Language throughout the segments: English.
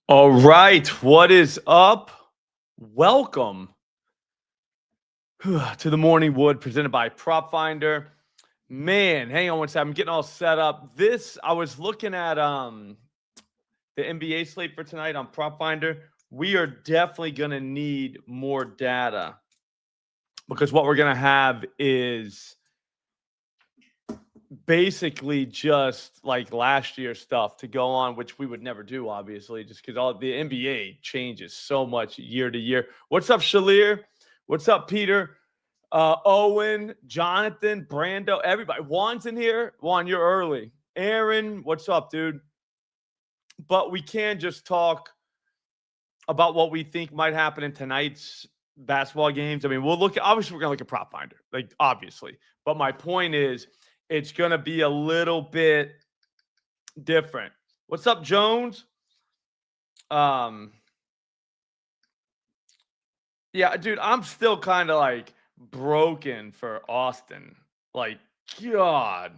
All right, what is up? Welcome to the Morning Wood presented by PropFinder. Man, hang on one second. I'm getting all set up. I was looking at the NBA slate for tonight on PropFinder. We are definitely going to need more data because what we're going to have is basically just like last year's stuff to go on, which we would never do, obviously, just because all the NBA changes so much year to year. What's up, Shalir? What's up, Peter? Owen, Jonathan, Brando, everybody. Juan's in here. Juan, you're early. Aaron, what's up, dude? But we can just talk about what we think might happen in tonight's basketball games. I mean, obviously, we're going to look at PropFinder, like, obviously. But my point is, it's going to be a little bit different. What's up, Jones? Yeah, dude, I'm still kind of like broken for Austin. Like, God.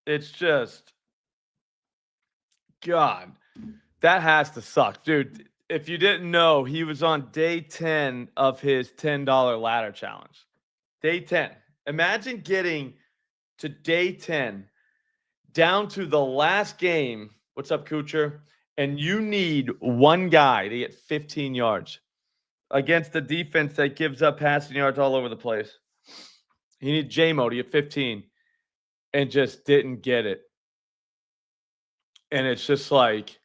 It's just, God. That has to suck. Dude, if you didn't know, he was on day 10 of his $10 ladder challenge. Day 10. Imagine getting to day 10, down to the last game. What's up, Kucher? And you need one guy to get 15 yards against a defense that gives up passing yards all over the place. You need J-Mo to get 15 and just didn't get it. And it's just like,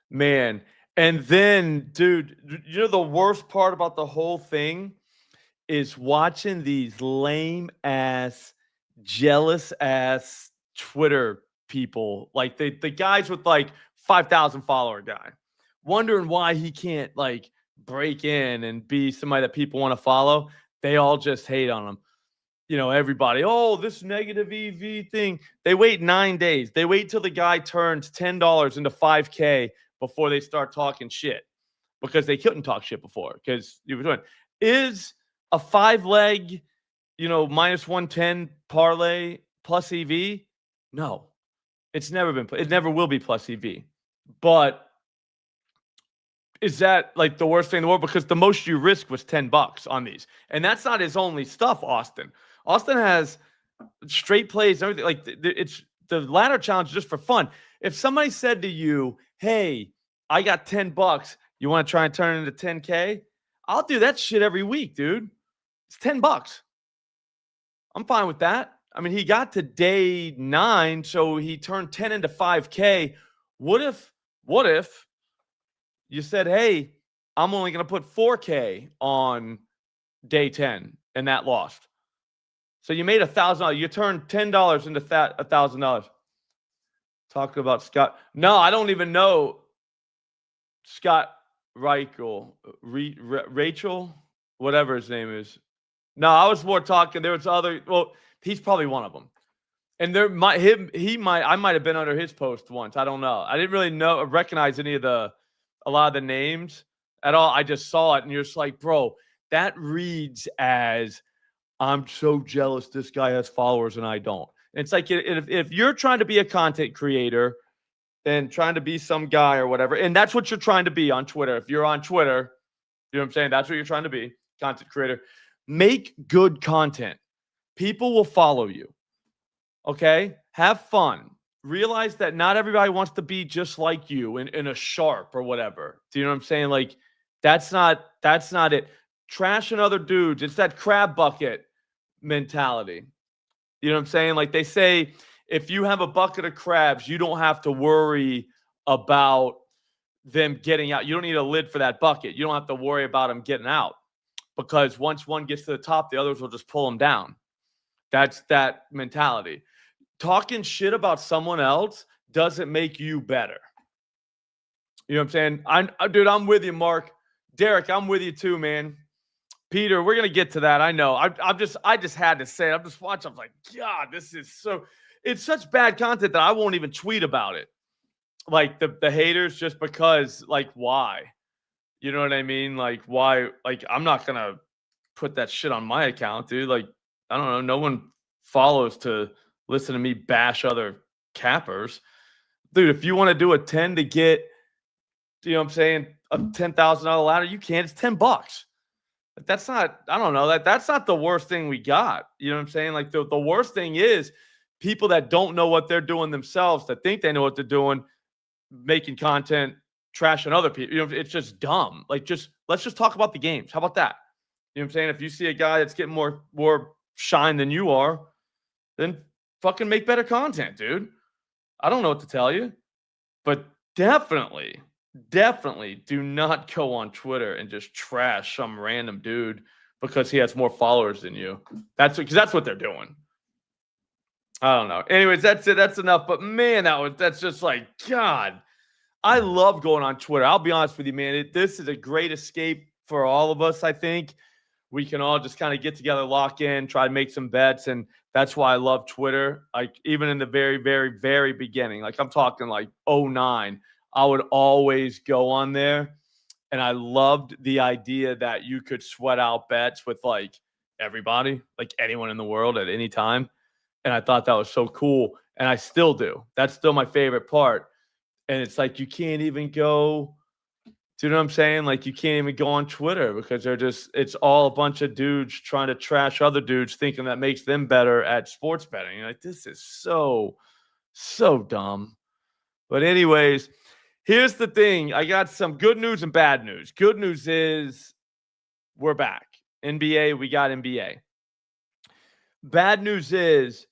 man. And then, dude, you know the worst part about the whole thing is watching these lame-ass, jealous-ass Twitter people, like the guys with like 5,000 follower guy, wondering why he can't like break in and be somebody that people want to follow. They all just hate on him. You know, everybody, oh, this negative EV thing. They wait 9 days. They wait till the guy turns $10 into 5K before they start talking shit, because they couldn't talk shit before because you were doing. Is a 5-leg, minus 110 parlay plus EV? No, it's never been. It never will be plus EV. But is that like the worst thing in the world? Because the most you risk was $10 on these, and that's not his only stuff. Austin has straight plays and everything. Like it's the ladder challenge just for fun. If somebody said to you, "Hey, I got $10. You want to try and turn it into 10K?" I'll do that shit every week, dude. It's $10. I'm fine with that. I mean, he got to day 9, so he turned 10 into 5K. What if you said, "Hey, I'm only going to put 4K on day 10," and that lost? So you made $1,000. You turned $10 into $1,000. Talk about Scott. No, I don't even know Scott Reichel, Rachel, whatever his name is. No, I was more talking. There was other. Well, he's probably one of them. And I might have been under his post once. I don't know. I didn't really recognize a lot of the names at all. I just saw it, and you're just like, bro, that reads as, I'm so jealous this guy has followers and I don't. And it's like, if you're trying to be a content creator and trying to be some guy or whatever, and that's what you're trying to be on Twitter. If you're on Twitter, you know what I'm saying? That's what you're trying to be, content creator. Make good content. People will follow you. Okay? Have fun. Realize that not everybody wants to be just like you in a sharp or whatever. Do you know what I'm saying? Like, that's not it. Trashing other dudes. It's that crab bucket mentality. You know what I'm saying? Like they say, if you have a bucket of crabs, you don't have to worry about them getting out. You don't need a lid for that bucket. You don't have to worry about them getting out, because once one gets to the top, the others will just pull them down. That's that mentality. Talking shit about someone else doesn't make you better. You know what I'm saying? Dude, I'm with you, Mark. Derek, I'm with you too, man. Peter, we're gonna get to that. I know. I just had to say it. I'm just watching. I'm like, God, it's such bad content that I won't even tweet about it. Like the haters, just because, like, why? You know what I mean? Like, why? Like, I'm not gonna put that shit on my account, dude. Like, I don't know. No one follows to listen to me bash other cappers. Dude, if you want to do a 10 to get, you know what I'm saying, a $10,000 ladder, you can. It's $10. Like, that's not, I don't know, that's not the worst thing we got. You know what I'm saying? Like the worst thing is people that don't know what they're doing themselves, that think they know what they're doing, making content, trashing other people. You know, it's just dumb. Like, let's just talk about the games. How about that? You know what I'm saying? If you see a guy that's getting more shine than you are, then fucking make better content, dude. I don't know what to tell you, but definitely do not go on Twitter and just trash some random dude because he has more followers than you. That's because that's what they're doing. I don't know. Anyways, that's it. That's enough. But man, that's just like, God, I love going on Twitter. I'll be honest with you, man. This is a great escape for all of us, I think. We can all just kind of get together, lock in, try to make some bets. And that's why I love Twitter. Like, even in the very, very, very beginning, like I'm talking like '09, I would always go on there. And I loved the idea that you could sweat out bets with like everybody, like anyone in the world at any time. And I thought that was so cool. And I still do. That's still my favorite part. And it's like you can't even go. Do you know what I'm saying? Like, you can't even go on Twitter because it's all a bunch of dudes trying to trash other dudes, thinking that makes them better at sports betting. Like, this is so dumb. But anyways, here's the thing. I got some good news and bad news. Good news is we're back. NBA, we got NBA. Bad news is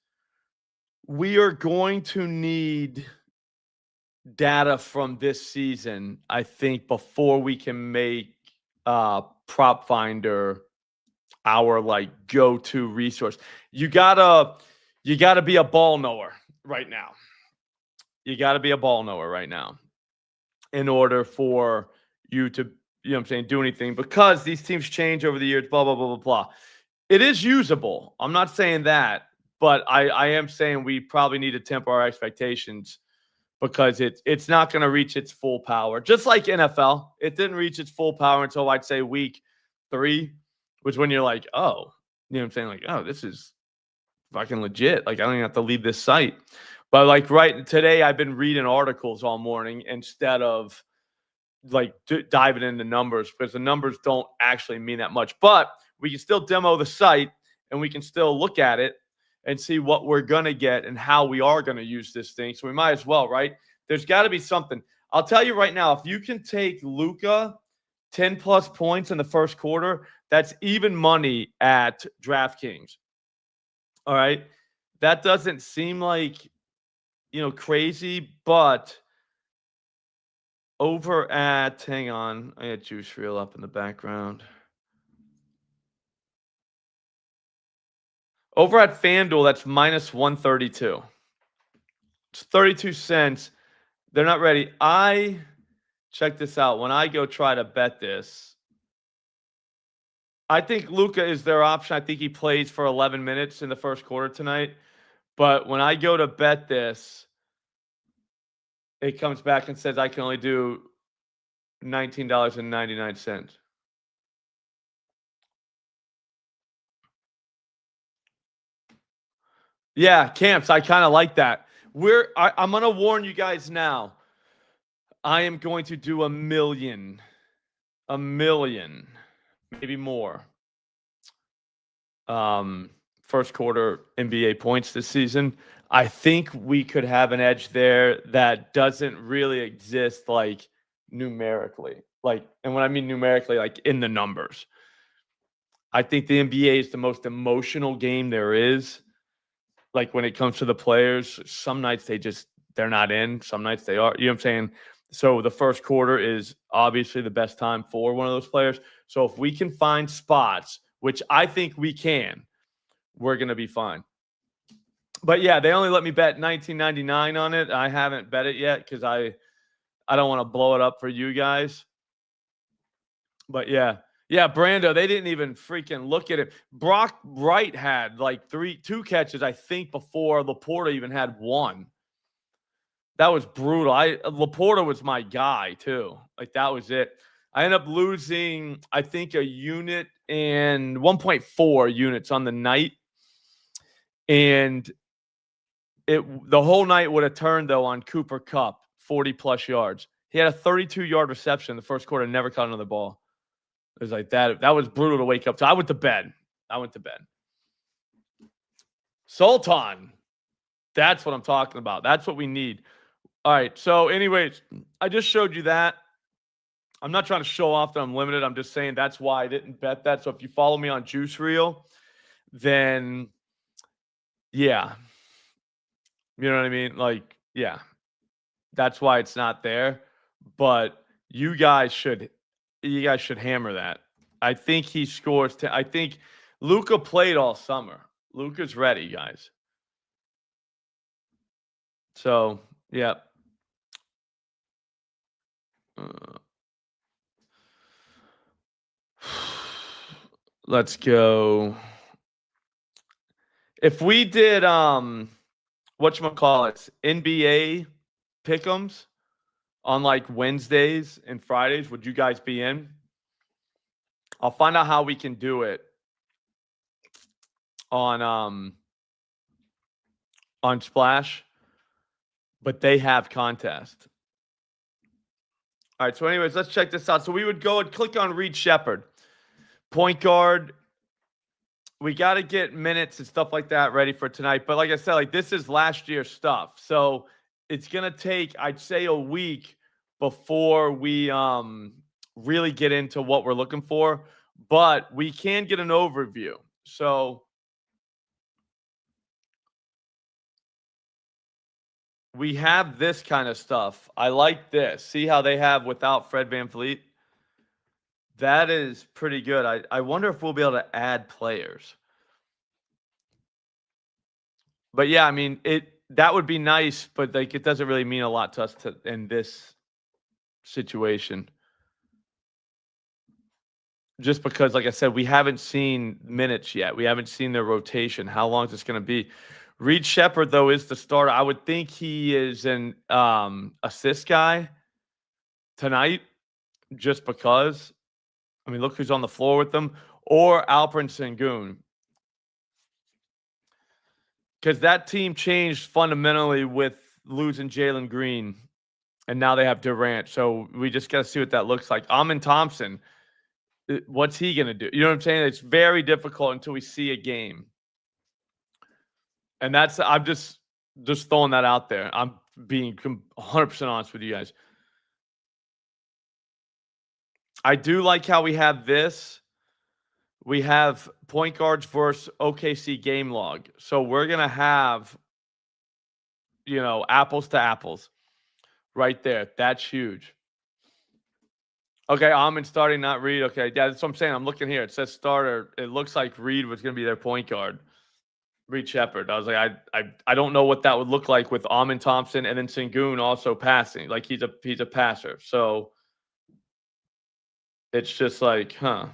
we are going to need data from this season, I think, before we can make PropFinder our like go-to resource. You gotta be a ball knower right now. You gotta be a ball knower right now in order for you to, you know what I'm saying, do anything, because these teams change over the years, blah, blah, blah, blah, blah. It is usable. I'm not saying that, but I am saying we probably need to temper our expectations because it's not going to reach its full power. Just like NFL, it didn't reach its full power until I'd say week 3, which when you're like, oh, you know what I'm saying? Like, oh, this is fucking legit. Like, I don't even have to leave this site. But like right today, I've been reading articles all morning instead of like diving into numbers, because the numbers don't actually mean that much. But we can still demo the site and we can still look at it and see what we're going to get and how we are going to use this thing. So we might as well, right? There's got to be something. I'll tell you right now, if you can take Luka 10 plus points in the first quarter, that's even money at DraftKings. All right. That doesn't seem like, you know, crazy, but over at, hang on, I had Juice Reel up in the background. Over at FanDuel, that's minus 132. It's 32 cents. They're not ready. Check this out. When I go try to bet this, I think Luka is their option. I think he plays for 11 minutes in the first quarter tonight. But when I go to bet this, it comes back and says I can only do $19.99. Yeah, camps. I kind of like that. I'm going to warn you guys now. I am going to do a million, maybe more. First quarter NBA points this season. I think we could have an edge there that doesn't really exist, like numerically. Like, and when I mean numerically, like in the numbers. I think the NBA is the most emotional game there is. Like, when it comes to the players, some nights they're not in, some nights they are. You know what I'm saying? So the first quarter is obviously the best time for one of those players. So if we can find spots, which I think we can, we're going to be fine. But yeah, they only let me bet $19.99 on it. I haven't bet it yet because I don't want to blow it up for you guys. But yeah, Brando, they didn't even freaking look at it. Brock Wright had like 2 catches, I think, before Laporta even had 1. That was brutal. Laporta was my guy too. Like, that was it. I ended up losing, I think, a unit and 1.4 units on the night. And The whole night would have turned though on Cooper Kupp, 40+ yards. He had a 32-yard reception in the first quarter, never caught another ball. It was like that. That was brutal to wake up to. I went to bed. Sultan. That's what I'm talking about. That's what we need. All right. So, anyways, I just showed you that. I'm not trying to show off that I'm limited. I'm just saying that's why I didn't bet that. So if you follow me on Juice Reel, then yeah. You know what I mean? Like, yeah. That's why it's not there. But you guys should hammer that. I think he scores. I think Luka played all summer. Luka's ready, guys. So, yeah. Let's go. If we did whatchamacallit, NBA pick'ems on like Wednesdays and Fridays, would you guys be in? I'll find out how we can do it on Splash, but they have contest. All right, so anyways, let's check this out. So we would go and click on Reed Shepherd. Point guard. We got to get minutes and stuff like that ready for tonight. But like I said, like this is last year's stuff. So it's going to take, I'd say, a week before we really get into what we're looking for. But we can get an overview. So we have this kind of stuff. I like this. See how they have without Fred VanVleet? That is pretty good. I wonder if we'll be able to add players. But yeah, I mean, that would be nice, but like it doesn't really mean a lot to us in this situation. Just because, like I said, we haven't seen minutes yet. We haven't seen their rotation. How long is this going to be? Reed Shepherd, though, is the starter. I would think he is an assist guy tonight, just because. I mean, look who's on the floor with them. Or Alperen Sengun. Because that team changed fundamentally with losing Jalen Green. And now they have Durant. So we just got to see what that looks like. Amin Thompson, what's he going to do? You know what I'm saying? It's very difficult until we see a game. And I'm just throwing that out there. I'm being 100% honest with you guys. I do like how we have this. We have point guards versus OKC game log. So we're going to have, apples to apples right there. That's huge. Okay, Amon starting, not Reed. Okay, yeah, that's what I'm saying. I'm looking here. It says starter. It looks like Reed was going to be their point guard. Reed Shepherd. I was like, I don't know what that would look like with Amin Thompson and then Sengun also passing. Like he's a passer. So it's just like, huh.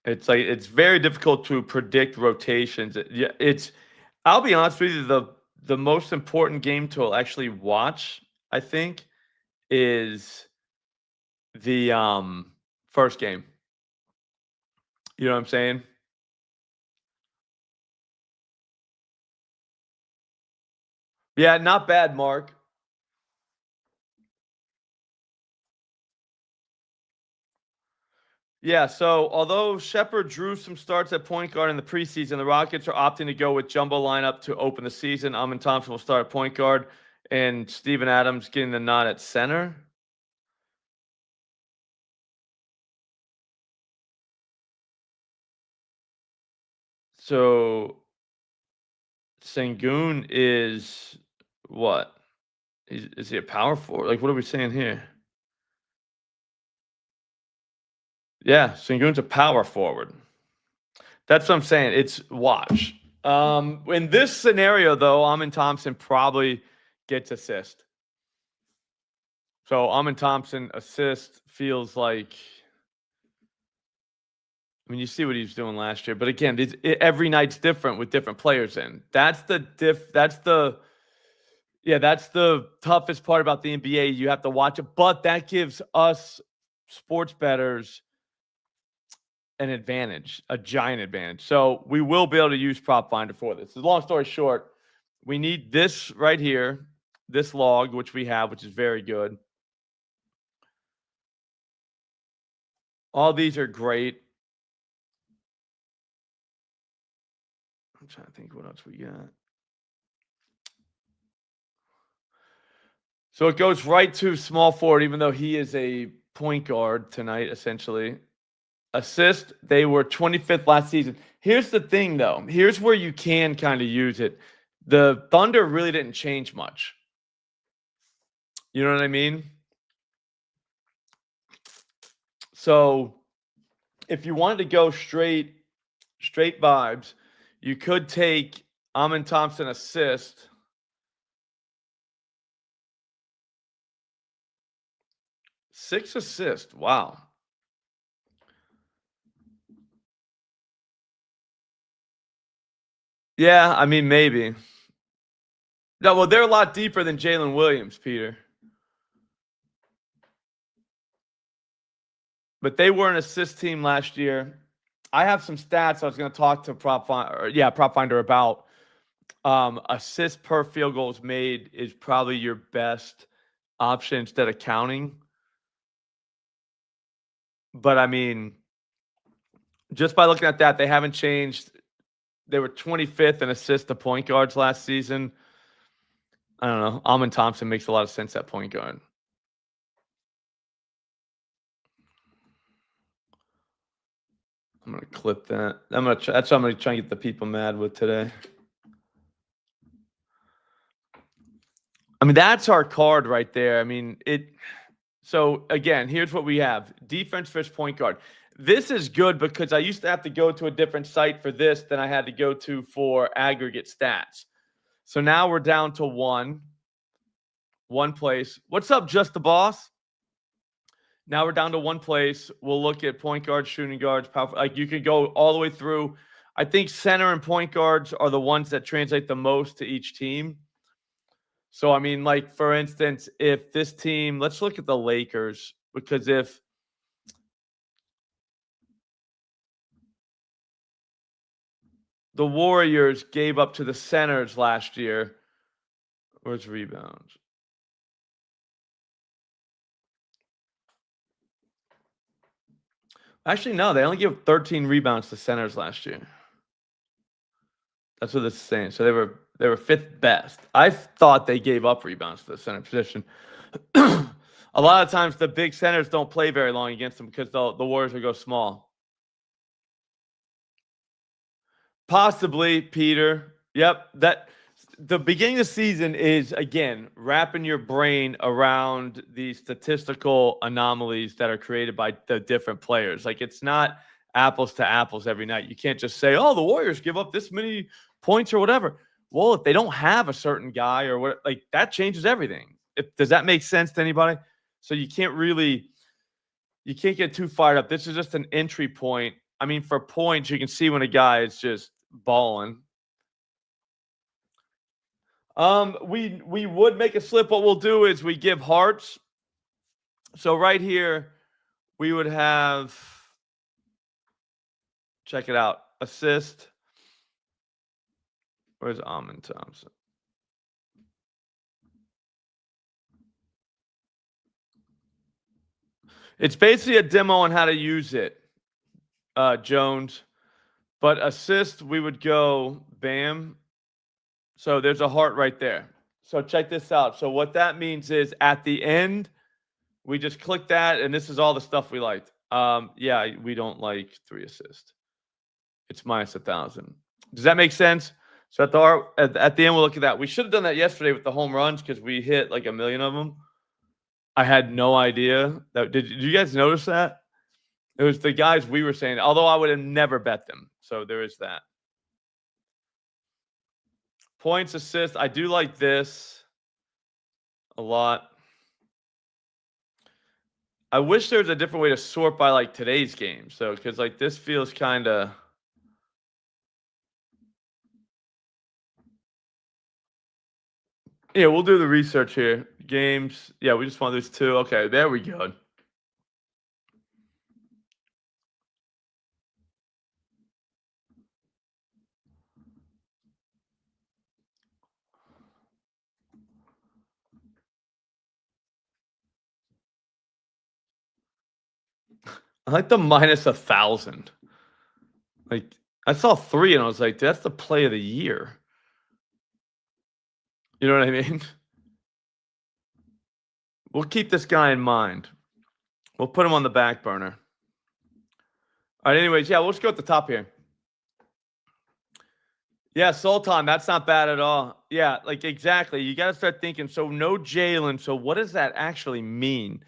It's like it's very difficult to predict rotations. Yeah, I'll be honest with you, the most important game to actually watch, I think, is the first game. You know what I'm saying? Yeah, not bad, Mark. Yeah, so although Shepard drew some starts at point guard in the preseason, the Rockets are opting to go with jumbo lineup to open the season. Amin Thompson will start at point guard, and Steven Adams getting the nod at center. So Sengun is what? Is he a power forward? Like, what are we saying here? Yeah, Sengun's a power forward. That's what I'm saying. It's watch. In this scenario, though, Amin Thompson probably gets assist. So Amin Thompson assist feels like. I mean, you see what he was doing last year, but again, every night's different with different players in. That's the Yeah, that's the toughest part about the NBA. You have to watch it, but that gives us sports bettors an advantage, a giant advantage. So we will be able to use PropFinder for this. Long story short, we need this right here, this log, which we have, which is very good. All these are great. I'm trying to think what else we got. So it goes right to small forward, even though he is a point guard tonight, essentially. Assist, they were 25th last season. Here's the thing, though. Here's where you can kind of use it. The Thunder really didn't change much. You know what I mean? So if you wanted to go straight vibes, you could take Amin Thompson assist. Six assists. Wow. Yeah, I mean, maybe. No, well, they're a lot deeper than Jalen Williams, Peter. But they were an assist team last year. I have some stats I was going to talk to PropFinder about. Assists per field goals made is probably your best option instead of counting. But I mean, just by looking at that, they haven't changed. They were 25th in assists to point guards last season. I don't know. Amin Thompson makes a lot of sense at point guard. I'm gonna clip that. That's what I'm gonna try and get the people mad with today. I mean, that's our card right there. I mean, it. So again, here's what we have: defense versus point guard. This is good because I used to have to go to a different site for this than I had to go to for aggregate stats. So now we're down to one place. What's up, Just the Boss? Now we're down to one place. We'll look at point guards, shooting guards, power. Like you can go all the way through. I think center and point guards are the ones that translate the most to each team. So, I mean, like, for instance, if this team, let's look at the Lakers, because if the Warriors gave up to the centers last year, where's rebounds? Actually, no, they only gave 13 rebounds to centers last year. That's what it's saying. So they were fifth best. I thought they gave up rebounds to the center position. A lot of times the big centers don't play very long against them because the Warriors will go small. Possibly, Peter. Yep. That the beginning of the season is again wrapping your brain around the statistical anomalies that are created by the different players. Like it's not apples to apples every night. You can't just say, "Oh, the Warriors give up this many points or whatever." Well, if they don't have a certain guy or what, like that changes everything. Does that make sense to anybody? So you can't get too fired up. This is just an entry point. I mean, for points, you can see when a guy is just balling. We would make a slip. What we'll do is we give hearts. So right here, we would have, check it out, assist. Where's Amin Thompson? It's basically a demo on how to use it, Jones. But assist, we would go bam. So there's a heart right there. So check this out. So what that means is at the end, we just click that, and this is all the stuff we liked. Yeah, we don't like 3 assists. It's minus 1,000. Does that make sense? So at the end, we'll look at that. We should have done that yesterday with the home runs because we hit like 1,000,000 of them. I had no idea. Did you guys notice that? It was the guys we were saying, although I would have never bet them. So there is that. Points, assists. I do like this a lot. I wish there was a different way to sort by like today's game. So, because like this feels kind of. Yeah, we'll do the research here. Games. Yeah, we just want those two. Okay, there we go. I like the minus 1,000. Like, I saw 3 and I was like, that's the play of the year. You know what I mean? We'll keep this guy in mind. We'll put him on the back burner. All right, anyways, yeah, we'll just go at the top here. Yeah, Sultan, that's not bad at all. Yeah, like exactly. You got to start thinking. So no Jalen. So what does that actually mean?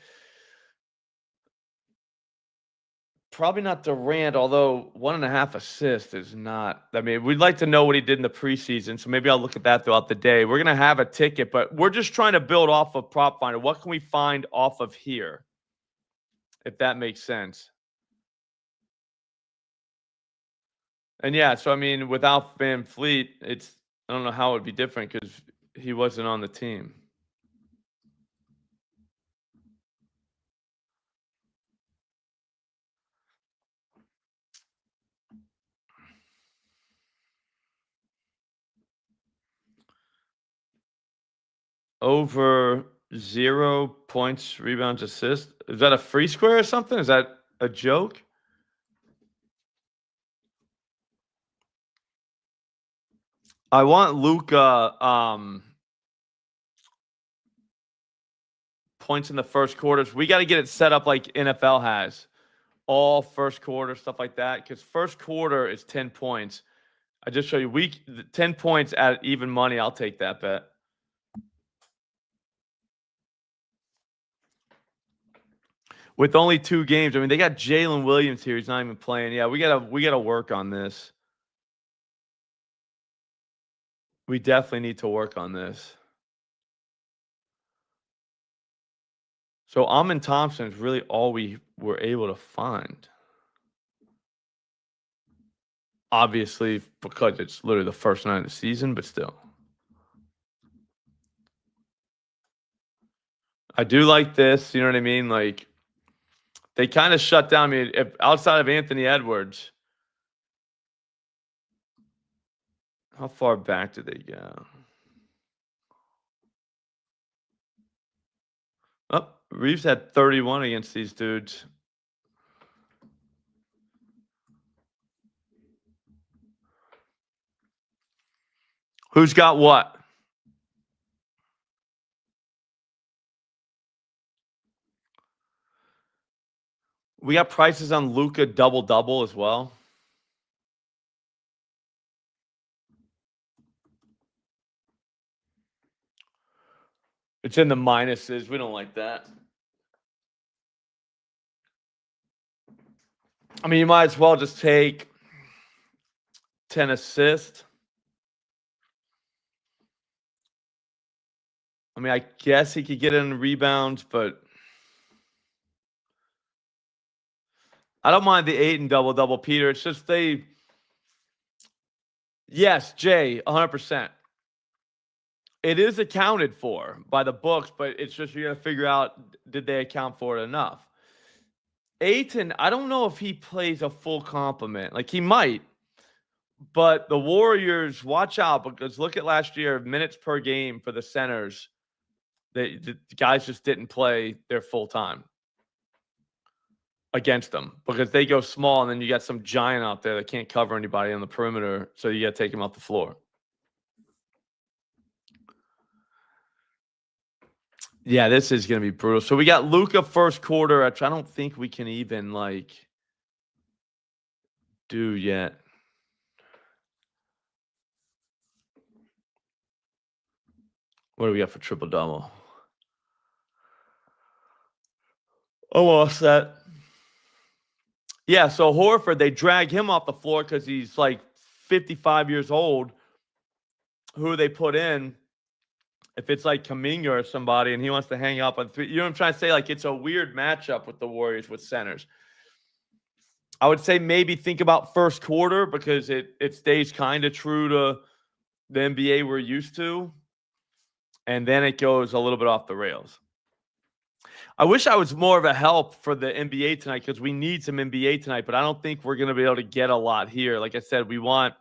Probably not Durant, although 1.5 assists is not. I mean, we'd like to know what he did in the preseason. So maybe I'll look at that throughout the day. We're gonna have a ticket, but we're just trying to build off of PropFinder. What can we find off of here? If that makes sense. And yeah, so I mean, without Van Fleet, I don't know how it would be different because he wasn't on the team. Over 0 points, rebounds, assists. Is that a free square or something? Is that a joke? I want Luca points in the first quarters. We got to get it set up like NFL has. All first quarter stuff like that, because first quarter is 10 points. I just show you 10 points at even money. I'll take that bet. With only 2 games, I mean, they got Jalen Williams here. He's not even playing. Yeah, we gotta work on this. We definitely need to work on this. So Amon Thompson is really all we were able to find. Obviously, because it's literally the first night of the season, but still. I do like this. You know what I mean? Like, they kind of shut down. I mean, if outside of Anthony Edwards, how far back did they go? Oh, Reeves had 31 against these dudes. Who's got what? We got prices on Luca double as well. It's in the minuses. We don't like that. I mean, you might as well just take 10 assists. I mean, I guess he could get in rebounds, but I don't mind the 8 and double, Peter. It's just yes, Jay, 100%. It is accounted for by the books, but it's just you got to figure out, did they account for it enough? Ayton, I don't know if he plays a full complement. Like, he might, but the Warriors, watch out, because look at last year, minutes per game for the centers. The guys just didn't play their full time against them because they go small, and then you got some giant out there that can't cover anybody on the perimeter, so you got to take him off the floor. Yeah, this is going to be brutal. So we got Luka first quarter, which I don't think we can even like do yet. What do we got for triple double? Almost that. Yeah, so Horford, they drag him off the floor because he's like 55 years old. Who they put in? If it's like Kuminga or somebody and he wants to hang up on 3, you know what I'm trying to say? Like, it's a weird matchup with the Warriors with centers. I would say maybe think about first quarter because it stays kind of true to the NBA we're used to. and then it goes a little bit off the rails. I wish I was more of a help for the NBA tonight because we need some NBA tonight, but I don't think we're going to be able to get a lot here. Like I said, we want,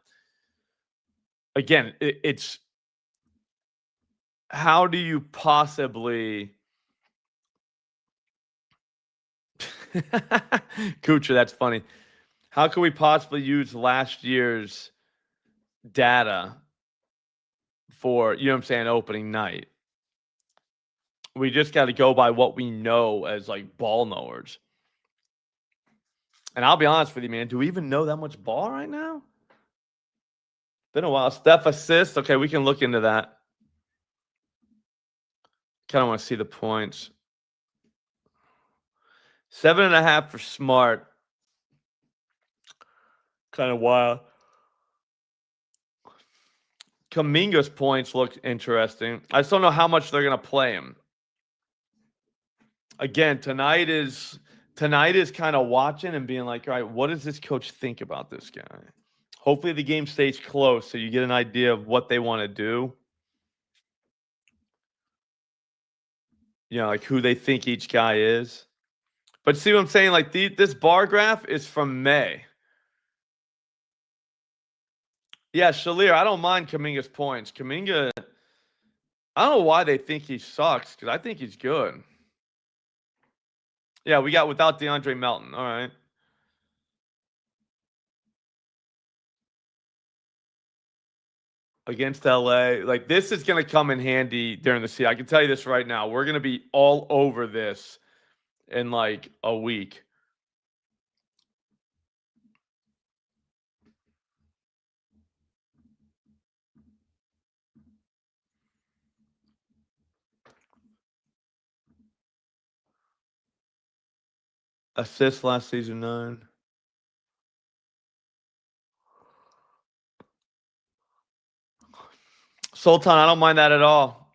again, it's how do you possibly Kucher, that's funny. How can we possibly use last year's data for, you know what I'm saying, opening night? We just got to go by what we know as like ball knowers. And I'll be honest with you, man, do we even know that much ball right now? Been a while. Steph assist. Okay, we can look into that. Kind of want to see the points. 7.5 for Smart. Kind of wild. Kuminga's points look interesting. I just don't know how much they're going to play him. Again, tonight is kind of watching and being like, all right, what does this coach think about this guy? Hopefully the game stays close so you get an idea of what they want to do. You know, like who they think each guy is. But see what I'm saying? Like this bar graph is from May. Yeah, Shalir, I don't mind Kuminga's points. Kuminga, I don't know why they think he sucks because I think he's good. Yeah, we got without DeAndre Melton. All right. Against LA. Like, this is going to come in handy during the season. I can tell you this right now. We're going to be all over this in like a week. Assists last season, 9. Sultan, I don't mind that at all.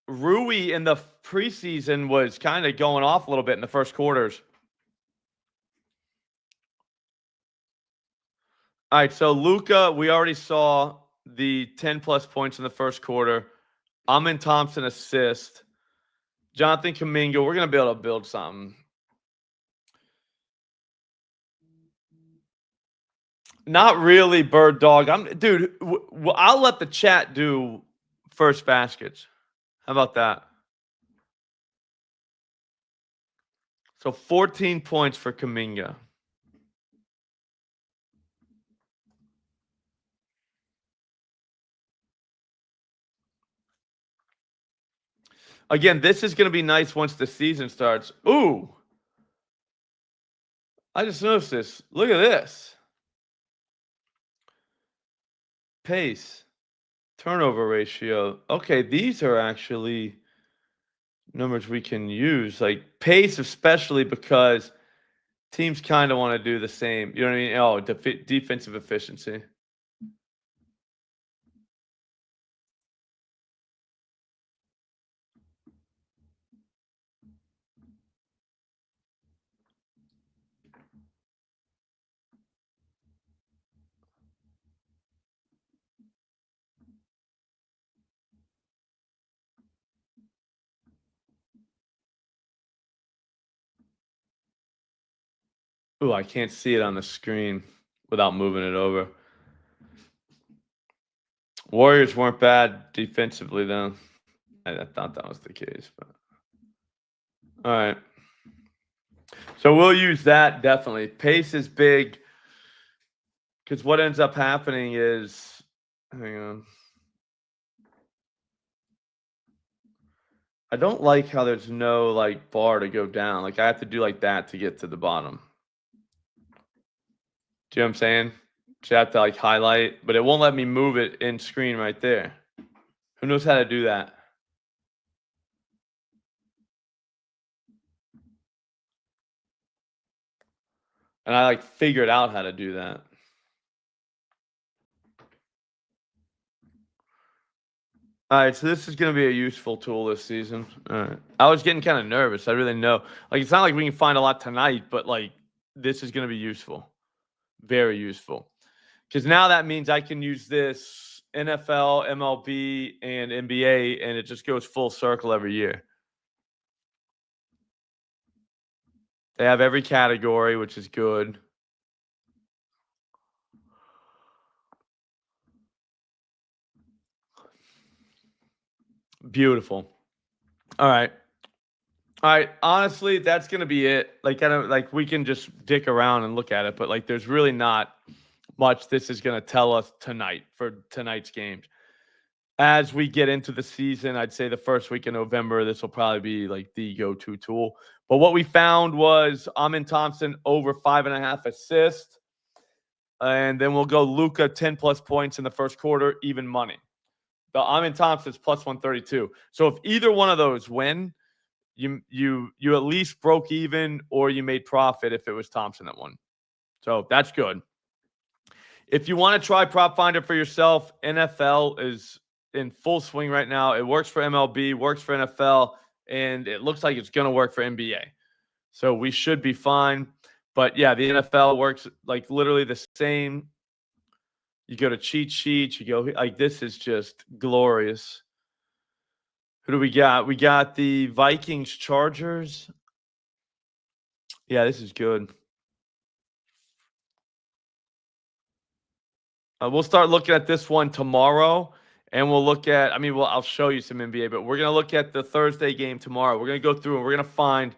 Rui in the preseason was kind of going off a little bit in the first quarters. All right, so Luka, we already saw the 10-plus points in the first quarter. Amin Thompson assist. Jonathan Kuminga, we're going to be able to build something. Not really, Bird Dog. Dude, I'll let the chat do first baskets. How about that? So 14 points for Kuminga. Again, this is going to be nice once the season starts. Ooh. I just noticed this. Look at this. Pace. Turnover ratio. Okay, these are actually numbers we can use. Like pace, especially because teams kind of want to do the same. You know what I mean? Oh, defensive efficiency. Ooh, I can't see it on the screen without moving it over. Warriors weren't bad defensively, though. I thought that was the case, but all right. So we'll use that definitely. Pace is big because what ends up happening is, hang on. I don't like how there's no like bar to go down. Like I have to do like that to get to the bottom. Do you know what I'm saying? So I have to like highlight, but it won't let me move it in screen right there. Who knows how to do that? And I like figured out how to do that. All right, so this is going to be a useful tool this season. All right. I was getting kind of nervous. I really know. Like, it's not like we can find a lot tonight, but like, this is going to be useful. Very useful. Because now that means I can use this NFL, MLB, and NBA, and it just goes full circle every year. They have every category, which is good. Beautiful. All right. All right. Honestly, that's gonna be it. Like, I don't like we can just dick around and look at it, but like there's really not much this is gonna tell us tonight for tonight's games. As we get into the season, I'd say the first week in November, this will probably be like the go-to tool. But what we found was Amin Thompson over 5.5 assists. And then we'll go Luca 10 plus points in the first quarter, even money. The Amin Thompson's plus 132. So if either one of those win, you at least broke even or you made profit if it was Thompson that won. So that's good. If you want to try PropFinder for yourself, NFL is in full swing right now. It works for MLB, works for NFL, and it looks like it's going to work for NBA. So we should be fine. But yeah, the NFL works like literally the same. You go to cheat sheets, you go like this is just glorious. Who do we got? We got the Vikings Chargers. Yeah, this is good. We'll start looking at this one tomorrow, and we'll look at. I mean, I'll show you some NBA, but we're gonna look at the Thursday game tomorrow. We're gonna go through and we're gonna find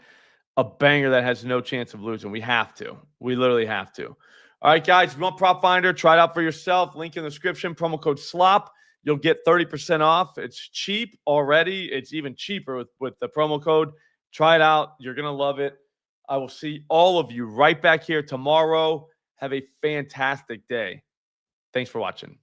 a banger that has no chance of losing. We have to. We literally have to. All right, guys. If you want PropFinder, try it out for yourself. Link in the description. Promo code SLOP. You'll get 30% off. It's cheap already. It's even cheaper with the promo code. Try it out. You're gonna love it. I will see all of you right back here tomorrow. Have a fantastic day. Thanks for watching.